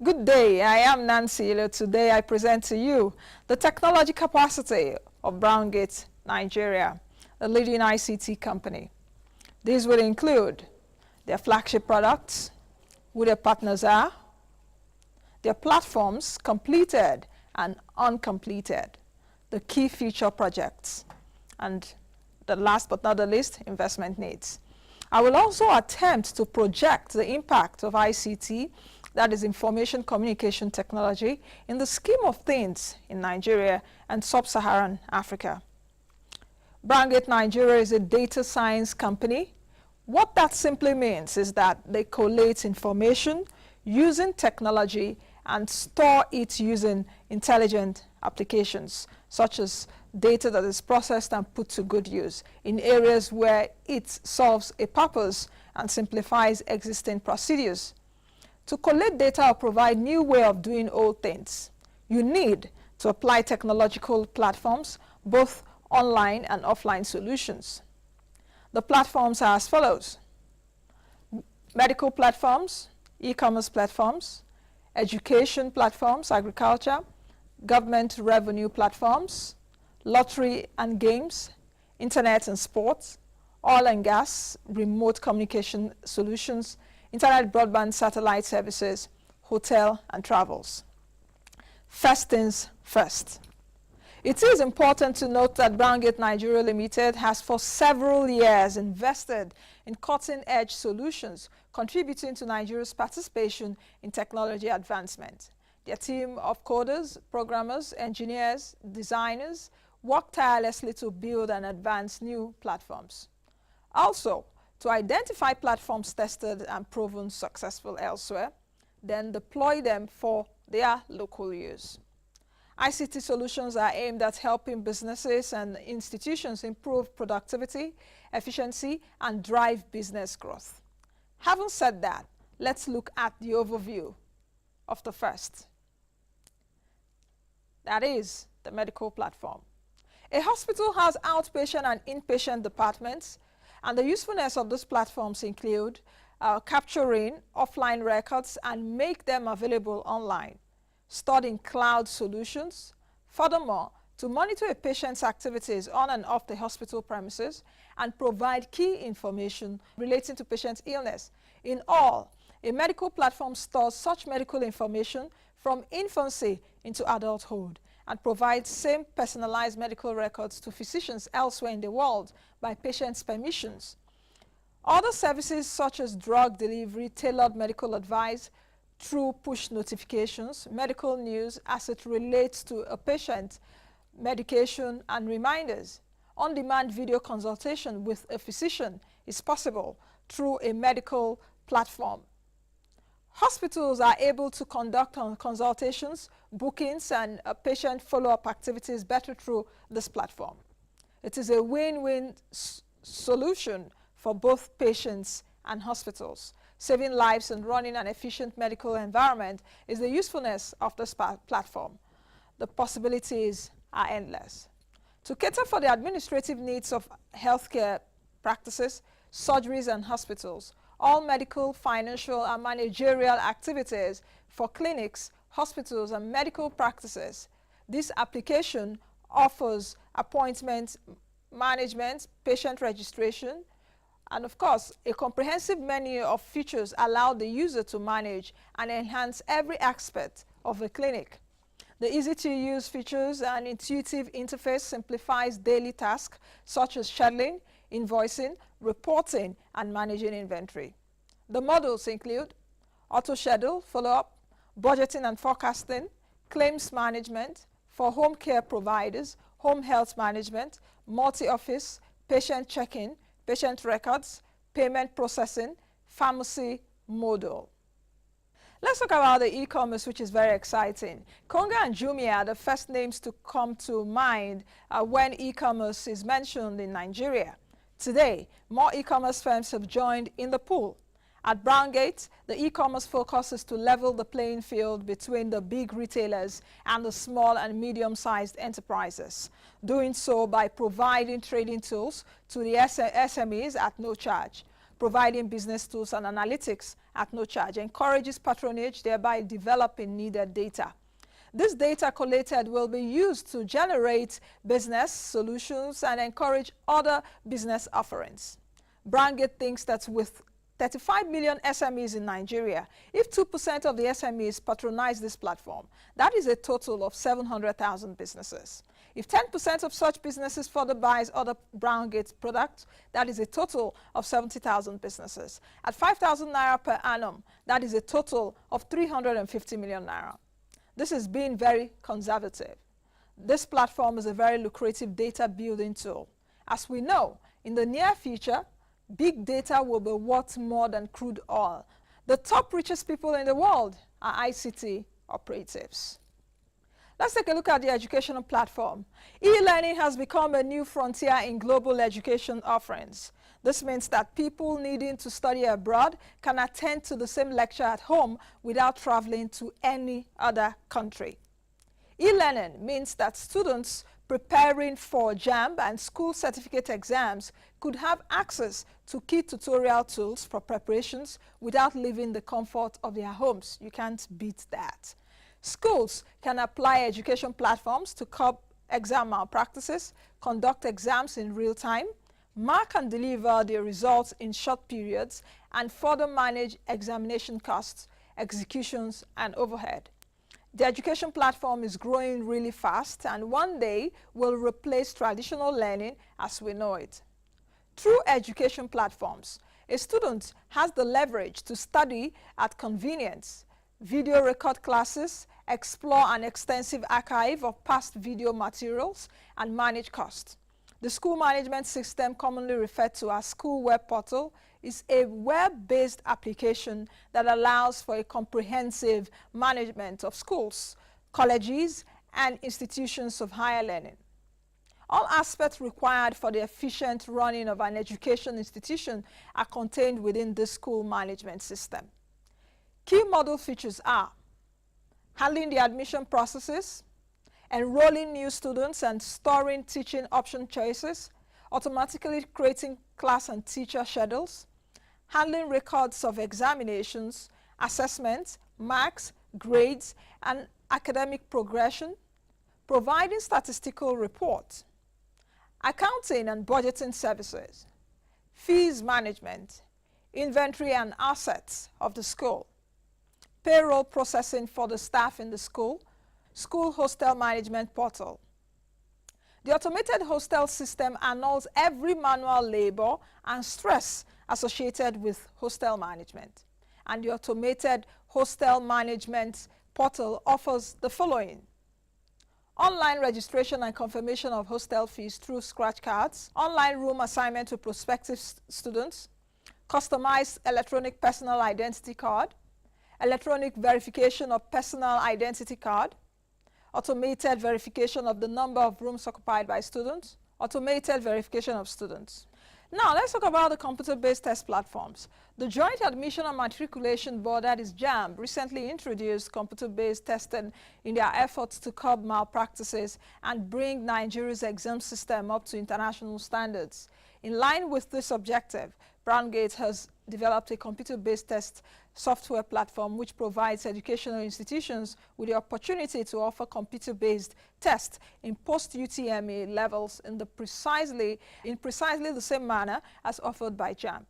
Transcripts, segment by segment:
Good day, I am Nancy. Today I present to you the technology capacity of Bluegate, Nigeria, a leading ICT company. These will include their flagship products, who their partners are, their platforms completed and uncompleted, the key future projects, and the last but not the least, investment needs. I will also attempt to project the impact of ICT, that is information communication technology, in the scheme of things in Nigeria and sub-Saharan Africa. Bluegate Nigeria is a data science company. What that simply means is that they collate information using technology and store it using intelligent applications, such as data that is processed and put to good use in areas where it solves a purpose and simplifies existing procedures. To collect data or provide new way of doing old things, you need to apply technological platforms, both online and offline solutions. The platforms are as follows: medical platforms, e-commerce platforms, education platforms, agriculture, government revenue platforms, lottery and games, internet and sports, oil and gas, remote communication solutions, internet broadband satellite services, hotel and travels. First things first. It is important to note that Bluegate Nigeria Limited has for several years invested in cutting-edge solutions, contributing to Nigeria's participation in technology advancement. Their team of coders, programmers, engineers, designers work tirelessly to build and advance new platforms. Also, to identify platforms tested and proven successful elsewhere, then deploy them for their local use. ICT solutions are aimed at helping businesses and institutions improve productivity, efficiency, and drive business growth. Having said that, let's look at the overview of the first. That is the medical platform. A hospital has outpatient and inpatient departments, and the usefulness of these platforms include capturing offline records and make them available online, stored in cloud solutions. Furthermore, to monitor a patient's activities on and off the hospital premises and provide key information relating to patient's illness. In all, a medical platform stores such medical information from infancy into adulthood and provides same personalized medical records to physicians elsewhere in the world by patients' permissions. Other services such as drug delivery, tailored medical advice through push notifications, medical news as it relates to a patient, medication and reminders. On-demand video consultation with a physician is possible through a medical platform. Hospitals are able to conduct consultations, bookings, and patient follow-up activities better through this platform. It is a win-win solution for both patients and hospitals. Saving lives and running an efficient medical environment is the usefulness of this platform. The possibilities are endless. To cater for the administrative needs of healthcare practices, surgeries, and hospitals, all medical, financial, and managerial activities for clinics, hospitals, and medical practices. This application offers appointment management, patient registration, and of course, a comprehensive menu of features allow the user to manage and enhance every aspect of a clinic. The easy-to-use features and intuitive interface simplifies daily tasks such as scheduling, invoicing, reporting, and managing inventory. The models include auto-schedule, follow-up, budgeting and forecasting, claims management for home care providers, home health management, multi-office, patient check-in, patient records, payment processing, pharmacy module. Let's talk about the e-commerce, which is very exciting. Konga and Jumia are the first names to come to mind when e-commerce is mentioned in Nigeria. Today, more e-commerce firms have joined in the pool. At Bluegate, the e-commerce focus is to level the playing field between the big retailers and the small and medium-sized enterprises, doing so by providing trading tools to the SMEs at no charge, providing business tools and analytics at no charge, encourages patronage, thereby developing needed data. This data collated will be used to generate business solutions and encourage other business offerings. bluegate thinks that with 35 million SMEs in Nigeria, if 2% of the SMEs patronize this platform, that is a total of 700,000 businesses. If 10% of such businesses further buys other bluegate products, that is a total of 70,000 businesses. At 5,000 naira per annum, that is a total of 350 million naira. This is being very conservative. This platform is a very lucrative data building tool. As we know, in the near future, big data will be worth more than crude oil. The top richest people in the world are ICT operatives. Let's take a look at the educational platform. E-learning has become a new frontier in global education offerings. This means that people needing to study abroad can attend to the same lecture at home without traveling to any other country. E-learning means that students preparing for JAMB and school certificate exams could have access to key tutorial tools for preparations without leaving the comfort of their homes. You can't beat that. Schools can apply education platforms to curb exam malpractices, conduct exams in real time, mark and deliver their results in short periods, and further manage examination costs, executions, and overhead. The education platform is growing really fast and one day will replace traditional learning as we know it. Through education platforms, a student has the leverage to study at convenience, video record classes, explore an extensive archive of past video materials, and manage costs. The school management system, commonly referred to as school web portal, is a web-based application that allows for a comprehensive management of schools, colleges, and institutions of higher learning. All aspects required for the efficient running of an education institution are contained within the school management system. Key model features are handling the admission processes, enrolling new students and storing teaching option choices, automatically creating class and teacher schedules, handling records of examinations, assessments, marks, grades, and academic progression, providing statistical reports, accounting and budgeting services, fees management, inventory and assets of the school, payroll processing for the staff in the school, school hostel management portal. The automated hostel system annuls every manual labor and stress associated with hostel management. And the automated hostel management portal offers the following: online registration and confirmation of hostel fees through scratch cards, online room assignment to prospective students, customized electronic personal identity card, electronic verification of personal identity card, automated verification of the number of rooms occupied by students, automated verification of students. Now, let's talk about the computer-based test platforms. The Joint Admission and Matriculation Board, that is JAMB, recently introduced computer-based testing in their efforts to curb malpractices and bring Nigeria's exam system up to international standards. In line with this objective, bluegate has developed a computer-based test software platform which provides educational institutions with the opportunity to offer computer-based tests in post-UTME levels in precisely the same manner as offered by JAMB.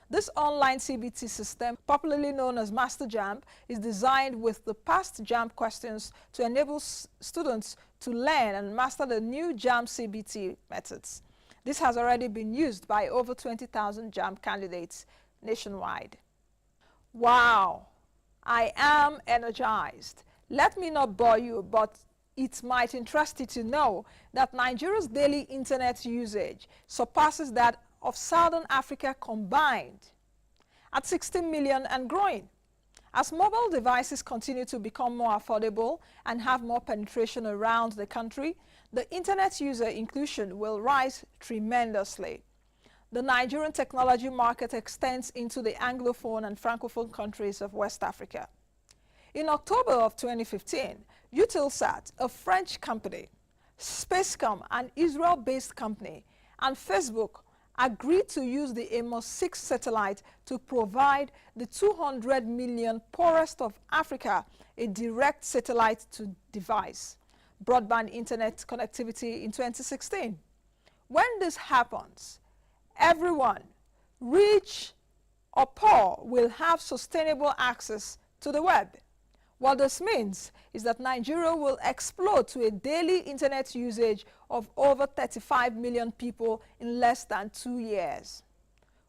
This online CBT system, popularly known as Master JAMB, is designed with the past JAMB questions to enable students to learn and master the new JAMB CBT methods. This has already been used by over 20,000 JAMB candidates nationwide. Wow, I am energized. Let me not bore you, but it might interest you to know that Nigeria's daily internet usage surpasses that of Southern Africa combined at 16 million and growing. As mobile devices continue to become more affordable and have more penetration around the country, the internet user inclusion will rise tremendously. The Nigerian technology market extends into the Anglophone and Francophone countries of West Africa. In October of 2015, Eutelsat, a French company, Spacecom, an Israel-based company, and Facebook agreed to use the Amos 6 satellite to provide the 200 million poorest of Africa a direct satellite-to-device broadband internet connectivity in 2016. When this happens, everyone, rich or poor, will have sustainable access to the web. What this means is that Nigeria will explode to a daily internet usage of over 35 million people in less than 2 years.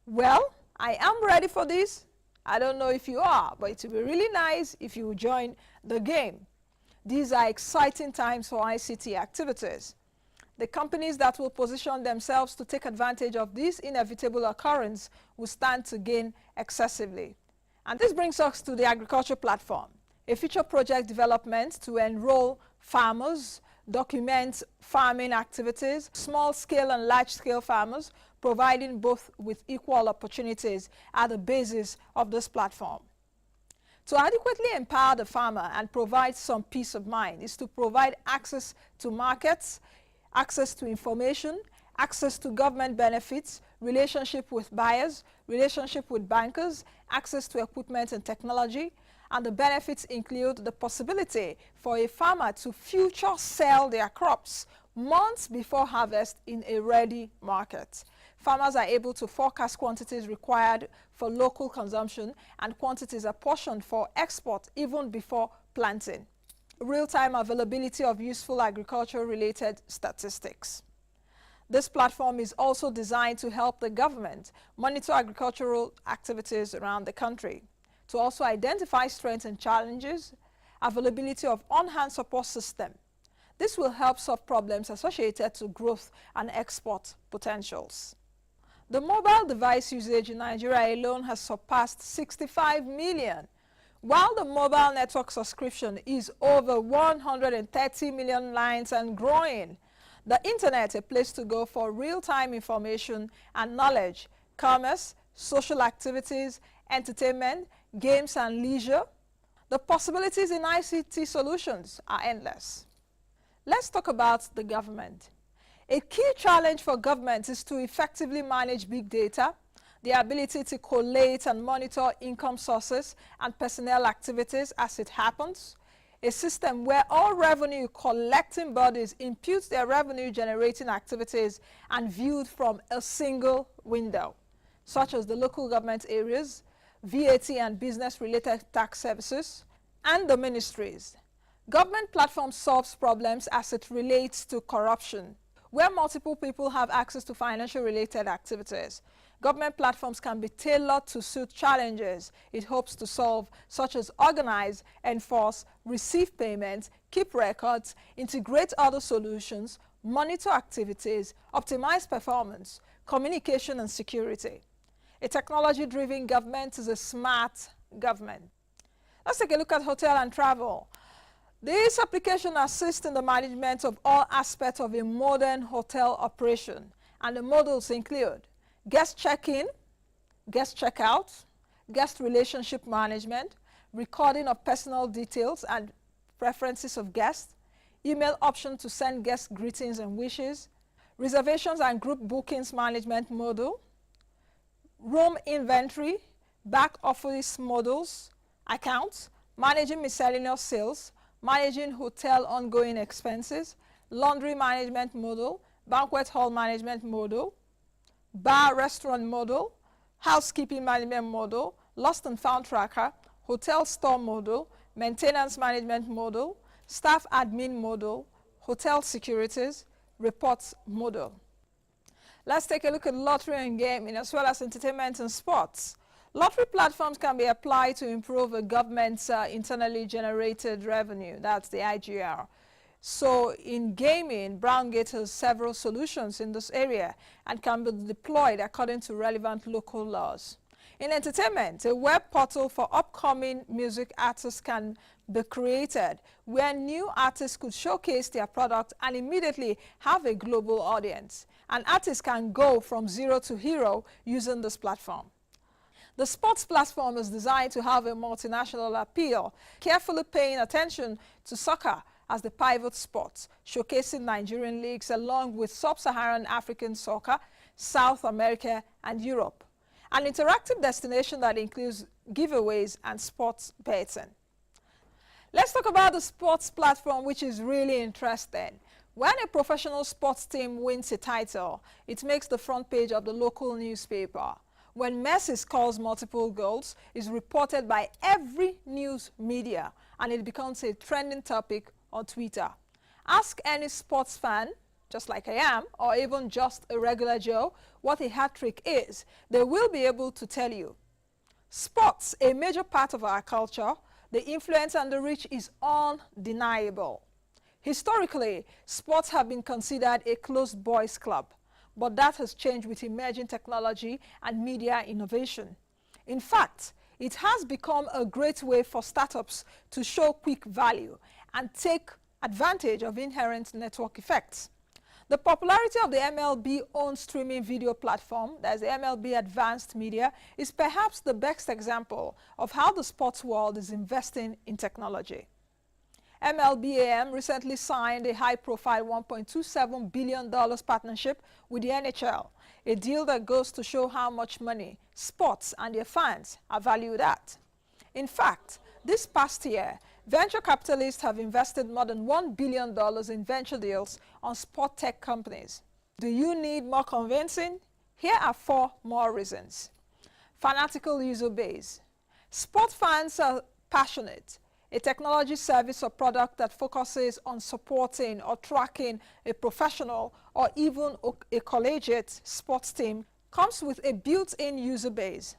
Well, I am ready for this. I don't know if you are, but it will be really nice if you join the game. These are exciting times for ICT activities. The companies that will position themselves to take advantage of this inevitable occurrence will stand to gain excessively. And this brings us to the agriculture platform, a future project development to enroll farmers, document farming activities, small-scale and large-scale farmers, providing both with equal opportunities at the basis of this platform. To adequately empower the farmer and provide some peace of mind is to provide access to markets, access to information, access to government benefits, relationship with buyers, relationship with bankers, access to equipment and technology, and the benefits include the possibility for a farmer to future sell their crops months before harvest in a ready market. Farmers are able to forecast quantities required for local consumption and quantities apportioned for export even before planting. Real-time availability of useful agriculture-related statistics. This platform is also designed to help the government monitor agricultural activities around the country, to also identify strengths and challenges, availability of on-hand support system. This will help solve problems associated to growth and export potentials. The mobile device usage in Nigeria alone has surpassed 65 million, while the mobile network subscription is over 130 million lines and growing. The internet, a place to go for real-time information and knowledge, commerce, social activities, entertainment, games and leisure. The possibilities in ICT solutions are endless. Let's talk about the government. A key challenge for government is to effectively manage big data, the ability to collate and monitor income sources and personnel activities as it happens, a system where all revenue collecting bodies impute their revenue generating activities and viewed from a single window, such as the local government areas, VAT and business-related tax services, and the ministries. Government platform solves problems as it relates to corruption, where multiple people have access to financial-related activities. Government platforms can be tailored to suit challenges it hopes to solve, such as organize, enforce, receive payments, keep records, integrate other solutions, monitor activities, optimize performance, communication, and security. A technology-driven government is a smart government. Let's take a look at hotel and travel. This application assists in the management of all aspects of a modern hotel operation, and the modules include guest check-in, guest check-out, guest relationship management, recording of personal details and preferences of guests, email option to send guest greetings and wishes, reservations and group bookings management module, room inventory, back office modules, accounts, managing miscellaneous sales, managing hotel ongoing expenses, laundry management module, banquet hall management module, bar restaurant module, housekeeping management module, lost and found tracker, hotel store module, maintenance management module, staff admin module, hotel securities, reports module. Let's take a look at lottery and gaming as well as entertainment and sports. Lottery platforms can be applied to improve a government's internally generated revenue, that's the IGR. So in gaming, bluegate has several solutions in this area and can be deployed according to relevant local laws. In entertainment, a web portal for upcoming music artists can be created where new artists could showcase their product and immediately have a global audience. An artist can go from zero to hero using this platform. The sports platform is designed to have a multinational appeal, carefully paying attention to soccer as the pivot sport, showcasing Nigerian leagues along with sub-Saharan African soccer, South America, and Europe. An interactive destination that includes giveaways and sports betting. Let's talk about the sports platform, which is really interesting. When a professional sports team wins a title, it makes the front page of the local newspaper. When Messi scores multiple goals, it's reported by every news media, and it becomes a trending topic on Twitter. Ask any sports fan, just like I am, or even just a regular Joe, what a hat trick is. They will be able to tell you. Sports, a major part of our culture, the influence and the reach is undeniable. Historically, sports have been considered a closed boys' club, but that has changed with emerging technology and media innovation. In fact, it has become a great way for startups to show quick value and take advantage of inherent network effects. The popularity of the MLB-owned streaming video platform, that's the MLB Advanced Media, is perhaps the best example of how the sports world is investing in technology. MLBAM recently signed a high-profile $1.27 billion partnership with the NHL, a deal that goes to show how much money sports and their fans are valued at. In fact, this past year, venture capitalists have invested more than $1 billion in venture deals on sport tech companies. Do you need more convincing? Here are 4 more reasons. Fanatical user base. Sport fans are passionate. A technology service or product that focuses on supporting or tracking a professional or even a collegiate sports team comes with a built-in user base.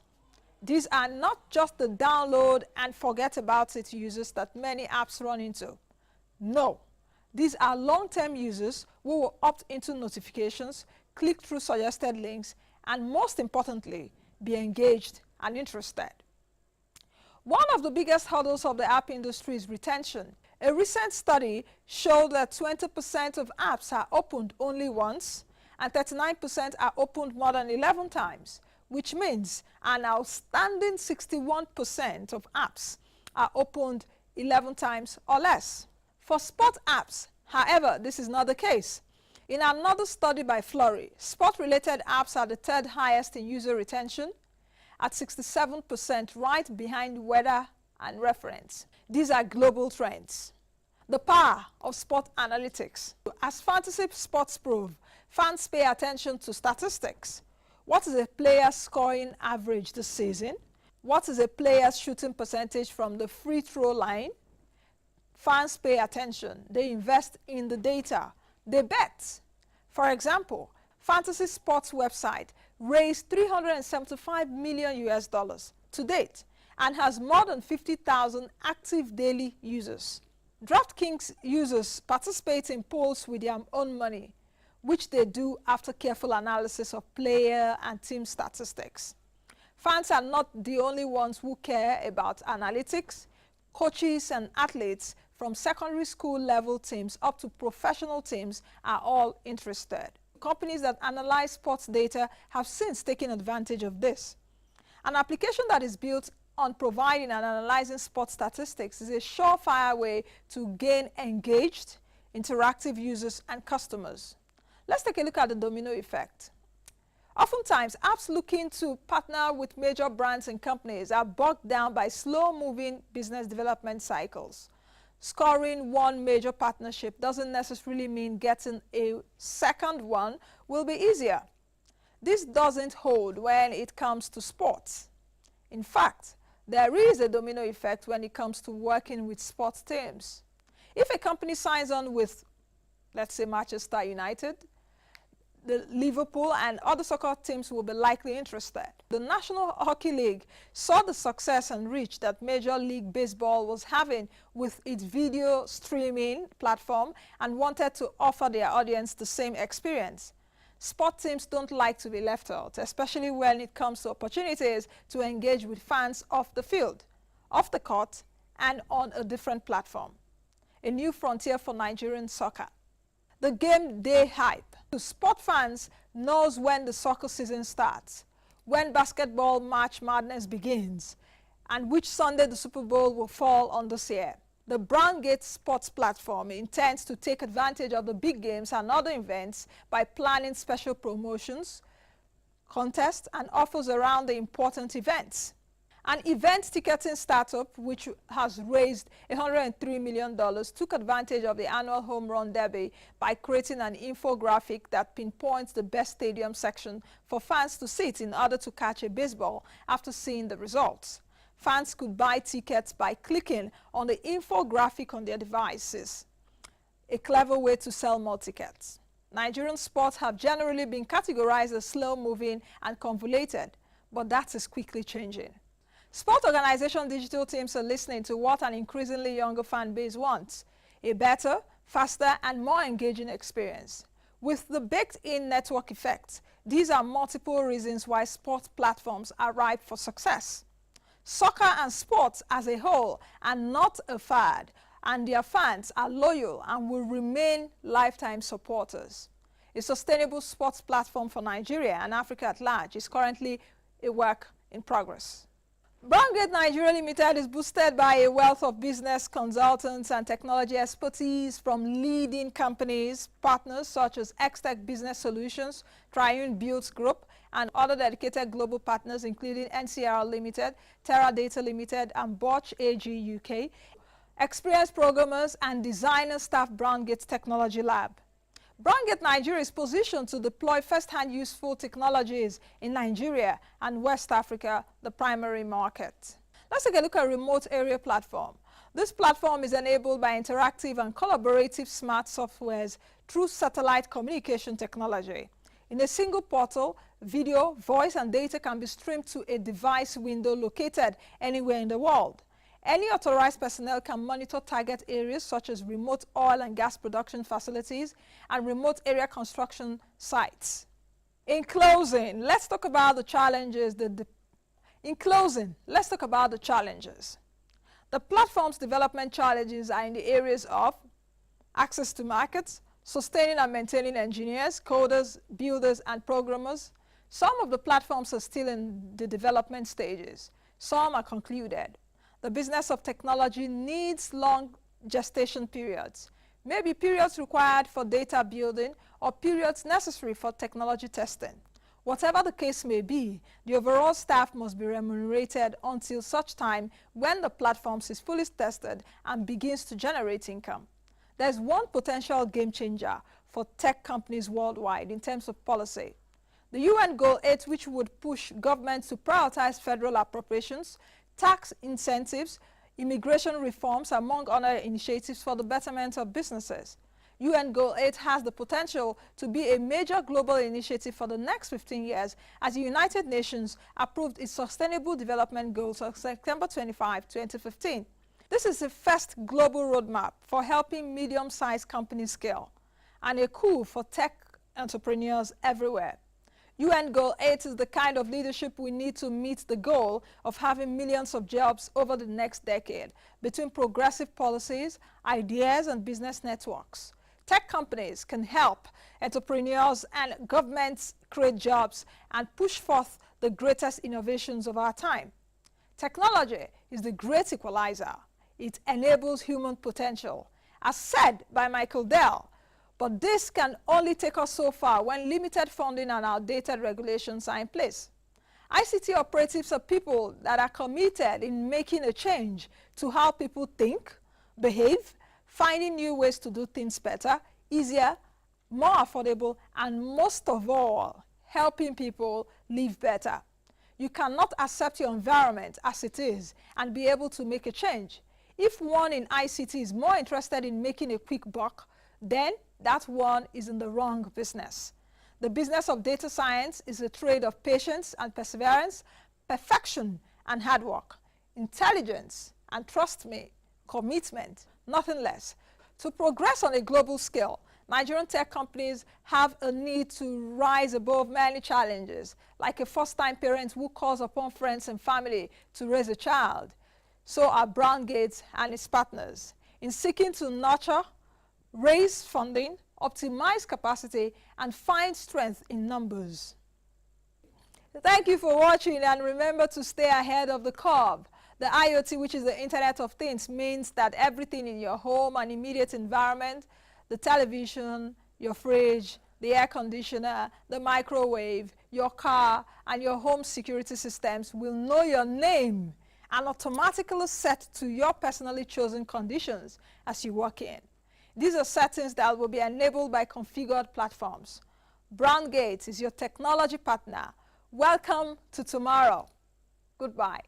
These are not just the download and forget about it users that many apps run into. No, these are long-term users who will opt into notifications, click through suggested links, and most importantly, be engaged and interested. One of the biggest hurdles of the app industry is retention. A recent study showed that 20% of apps are opened only once, and 39% are opened more than 11 times, which means an outstanding 61% of apps are opened 11 times or less. For sport apps, however, this is not the case. In another study by Flurry, sport-related apps are the 3rd highest in user retention, at 67%, right behind weather and reference. These are global trends. The power of sport analytics. As fantasy sports prove, fans pay attention to statistics. What is a player's scoring average this season? What is a player's shooting percentage from the free throw line? Fans pay attention. They invest in the data. They bet. For example, fantasy sports website raised $375 million to date and has more than 50,000 active daily users. DraftKings users participate in polls with their own money, which they do after careful analysis of player and team statistics. Fans are not the only ones who care about analytics. Coaches and athletes from secondary school level teams up to professional teams are all interested. Companies that analyze sports data have since taken advantage of this. An application that is built on providing and analyzing sports statistics is a surefire way to gain engaged, interactive users and customers. Let's take a look at the domino effect. Oftentimes, apps looking to partner with major brands and companies are bogged down by slow-moving business development cycles. Scoring one major partnership doesn't necessarily mean getting a second one will be easier. This doesn't hold when it comes to sports. In fact, there is a domino effect when it comes to working with sports teams. If a company signs on with, let's say, Manchester United, the Liverpool and other soccer teams will be likely interested. The National Hockey League saw the success and reach that Major League Baseball was having with its video streaming platform and wanted to offer their audience the same experience. Sport teams don't like to be left out, especially when it comes to opportunities to engage with fans off the field, off the court, and on a different platform. A new frontier for Nigerian soccer. The game day hype. Sport fans knows when the soccer season starts, when basketball March Madness begins, and which Sunday the Super Bowl will fall on this year. The bluegate sports platform intends to take advantage of the big games and other events by planning special promotions, contests, and offers around the important events. An event ticketing startup, which has raised $103 million, took advantage of the annual Home Run Derby by creating an infographic that pinpoints the best stadium section for fans to sit in order to catch a baseball after seeing the results. Fans could buy tickets by clicking on the infographic on their devices. A clever way to sell more tickets. Nigerian sports have generally been categorized as slow-moving and convoluted, but that is quickly changing. Sport organization digital teams are listening to what an increasingly younger fan base wants: a better, faster, and more engaging experience. With the baked-in network effect, these are multiple reasons why sport platforms are ripe for success. Soccer and sports as a whole are not a fad, and their fans are loyal and will remain lifetime supporters. A sustainable sports platform for Nigeria and Africa at large is currently a work in progress. bluegate Nigeria Limited is boosted by a wealth of business consultants and technology expertise from leading companies, partners such as X-Tech Business Solutions, Triune Builds Group, and other dedicated global partners including NCR Limited, Teradata Limited, and Bosch AG UK. Experienced programmers and designers staff bluegate Technology Lab. bluegate Nigeria is positioned to deploy first-hand useful technologies in Nigeria and West Africa, the primary market. Let's take a look at Remote Area Platform. This platform is enabled by interactive and collaborative smart softwares through satellite communication technology. In a single portal, video, voice, and data can be streamed to a device window located anywhere in the world. Any authorized personnel can monitor target areas such as remote oil and gas production facilities and remote area construction sites. In closing, let's talk about the challenges. The platform's development challenges are in the areas of access to markets, sustaining and maintaining engineers, coders, builders, and programmers. Some of the platforms are still in the development stages. Some are concluded. The business of technology needs long gestation periods, maybe periods required for data building or periods necessary for technology testing. Whatever the case may be, the overall staff must be remunerated until such time when the platform is fully tested and begins to generate income. There's one potential game changer for tech companies worldwide in terms of policy. The UN Goal 8, which would push governments to prioritize federal appropriations, tax incentives, immigration reforms, among other initiatives for the betterment of businesses. UN Goal 8 has the potential to be a major global initiative for the next 15 years as the United Nations approved its Sustainable Development Goals on September 25, 2015. This is the first global roadmap for helping medium-sized companies scale and a coup for tech entrepreneurs everywhere. UN Goal 8 is the kind of leadership we need to meet the goal of having millions of jobs over the next decade between progressive policies, ideas, and business networks. Tech companies can help entrepreneurs and governments create jobs and push forth the greatest innovations of our time. Technology is the great equalizer. It enables human potential, as said by Michael Dell. But this can only take us so far when limited funding and outdated regulations are in place. ICT operatives are people that are committed in making a change to how people think, behave, finding new ways to do things better, easier, more affordable, and most of all, helping people live better. You cannot accept your environment as it is and be able to make a change. If one in ICT is more interested in making a quick buck, then that one is in the wrong business. The business of data science is a trade of patience and perseverance, perfection and hard work, intelligence and, trust me, commitment, nothing less. To progress on a global scale, Nigerian tech companies have a need to rise above many challenges, like a first-time parent who calls upon friends and family to raise a child. So are bluegate and its partners in seeking to nurture, raise funding, optimize capacity, and find strength in numbers. Thank you for watching, and remember to stay ahead of the curve. The IoT, which is the Internet of Things, means that everything in your home and immediate environment, the television, your fridge, The air conditioner, the microwave, your car, and your home security systems will know your name and automatically set to your personally chosen conditions as you walk in. These are settings that will be enabled by configured platforms. BrownGate is your technology partner. Welcome to tomorrow. Goodbye.